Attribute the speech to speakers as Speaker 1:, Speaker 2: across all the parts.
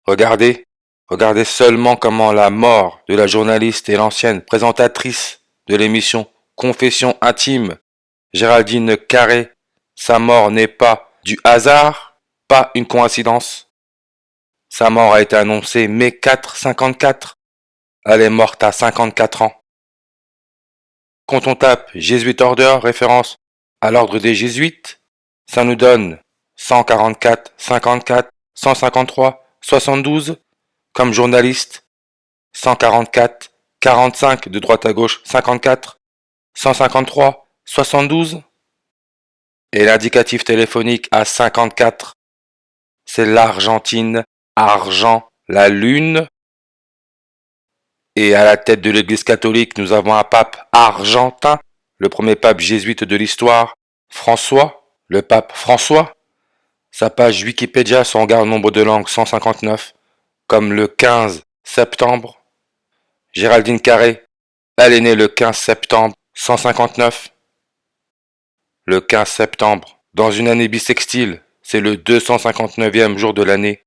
Speaker 1: Regardez seulement comment la mort de la journaliste et l'ancienne présentatrice de l'émission Confession intime, Géraldine Carré, sa mort n'est pas du hasard, pas une coïncidence. Sa mort a été annoncée mai 4 54. Elle est morte à 54 ans. Quand on tape Jesuit Order, référence à l'ordre des jésuites, ça nous donne 144, 54, 153, 72 comme journaliste, 144, 45 de droite à gauche, 54, 153, 72. Et l'indicatif téléphonique à 54, c'est l'Argentine, argent, la lune. Et à la tête de l'Église catholique, nous avons un pape argentin, le premier pape jésuite de l'histoire, François, le pape François. Sa page Wikipédia, son regard nombre de langues 159, comme le 15 septembre. Géraldine Carré, elle est née le 15 septembre 159. Le 15 septembre, dans une année bissextile, c'est le 259e jour de l'année.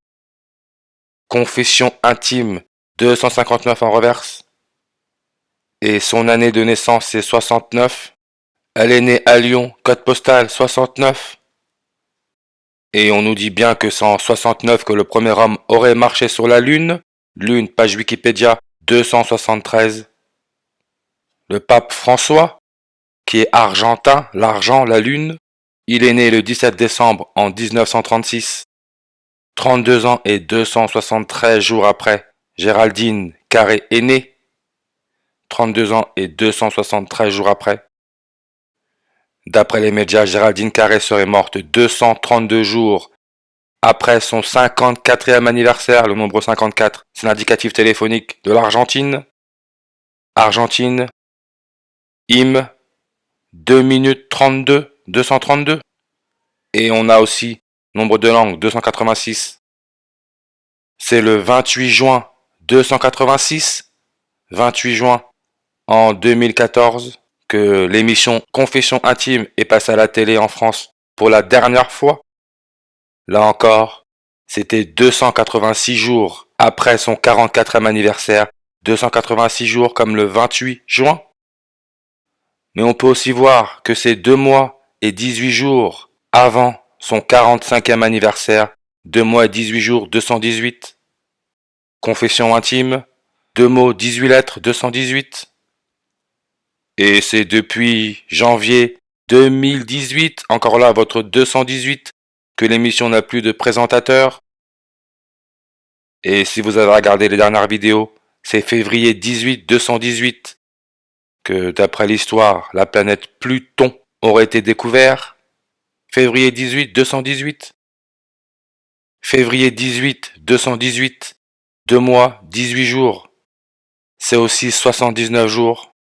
Speaker 1: Confession intime, 259 en reverse. Et son année de naissance c'est 69. Elle est née à Lyon, code postal 69. Et on nous dit bien que c'est en 69 que le premier homme aurait marché sur la Lune. Lune, page Wikipédia 273. Le pape François, qui est argentin, l'argent, la Lune, il est né le 17 décembre en 1936. 32 ans et 273 jours après, Géraldine Carré est née. 32 ans et 273 jours après. D'après les médias, Géraldine Carré serait morte 232 jours après son 54e anniversaire. Le nombre 54, c'est l'indicatif téléphonique de l'Argentine. Argentine, IM, 2 minutes 32, 232. Et on a aussi, nombre de langues, 286. C'est le 28 juin 286, 28 juin en 2014, que l'émission Confession intime est passée à la télé en France pour la dernière fois. Là encore, c'était 286 jours après son 44e anniversaire, 286 jours comme le 28 juin. Mais on peut aussi voir que c'est 2 mois et 18 jours avant son 45e anniversaire, 2 mois et 18 jours, 218. Confession intime, 2 mots, 18 lettres, 218. Et c'est depuis janvier 2018, encore là votre 218, que l'émission n'a plus de présentateur. Et si vous avez regardé les dernières vidéos, c'est février 18 218 que d'après l'histoire, la planète Pluton aurait été découverte. Février 18 218. Février 18 218, 2 mois, 18 jours. C'est aussi 79 jours.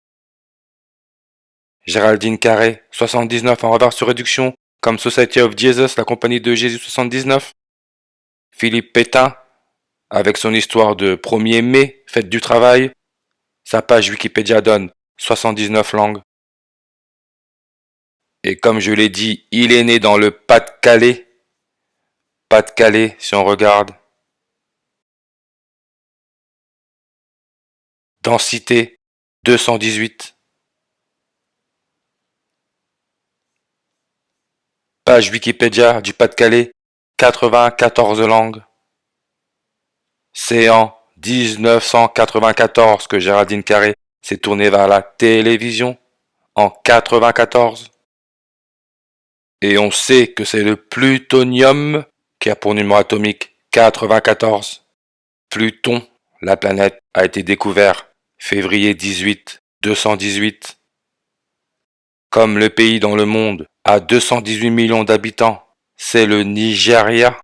Speaker 1: Géraldine Carré, 79 en reverse sur réduction, comme Society of Jesus, la compagnie de Jésus 79. Philippe Pétain, avec son histoire de 1er mai, fête du travail. Sa page Wikipédia donne 79 langues. Et comme je l'ai dit, il est né dans le Pas-de-Calais. Pas-de-Calais, si on regarde. Densité, 218. Page Wikipédia du Pas-de-Calais, 94 langues. C'est en 1994 que Géraldine Carré s'est tournée vers la télévision, en 94. Et on sait que c'est le plutonium qui a pour numéro atomique 94. Pluton, la planète, a été découvert février 18, 218. Comme le pays dans le monde a 218 millions d'habitants, c'est le Nigeria,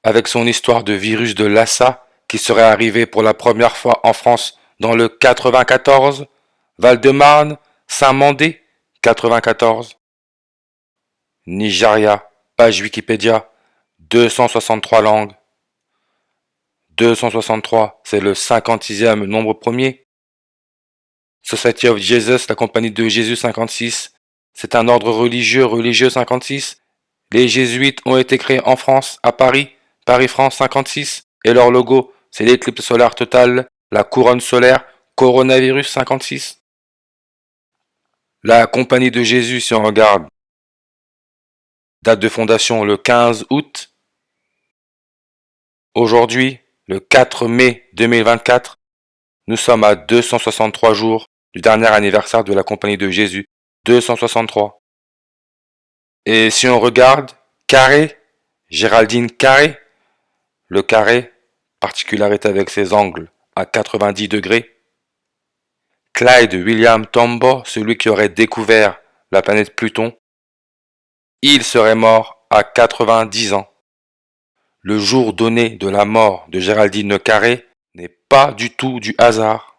Speaker 1: avec son histoire de virus de Lassa qui serait arrivé pour la première fois en France dans le 94, Val-de-Marne, Saint-Mandé, 94. Nigeria, page Wikipédia, 263 langues. 263, c'est le 56e nombre premier. Society of Jesus, la compagnie de Jésus 56, c'est un ordre religieux 56. Les jésuites ont été créés en France, à Paris, Paris-France 56. Et leur logo, c'est l'éclipse solaire totale, la couronne solaire, coronavirus 56. La Compagnie de Jésus, si on regarde, date de fondation le 15 août. Aujourd'hui, le 4 mai 2024, nous sommes à 263 jours du dernier anniversaire de la Compagnie de Jésus. 263. Et si on regarde, Carré, Géraldine Carré, le carré, particularité avec ses angles à 90 degrés. Clyde William Tombaugh, celui qui aurait découvert la planète Pluton, il serait mort à 90 ans. Le jour donné de la mort de Géraldine Carré n'est pas du tout du hasard.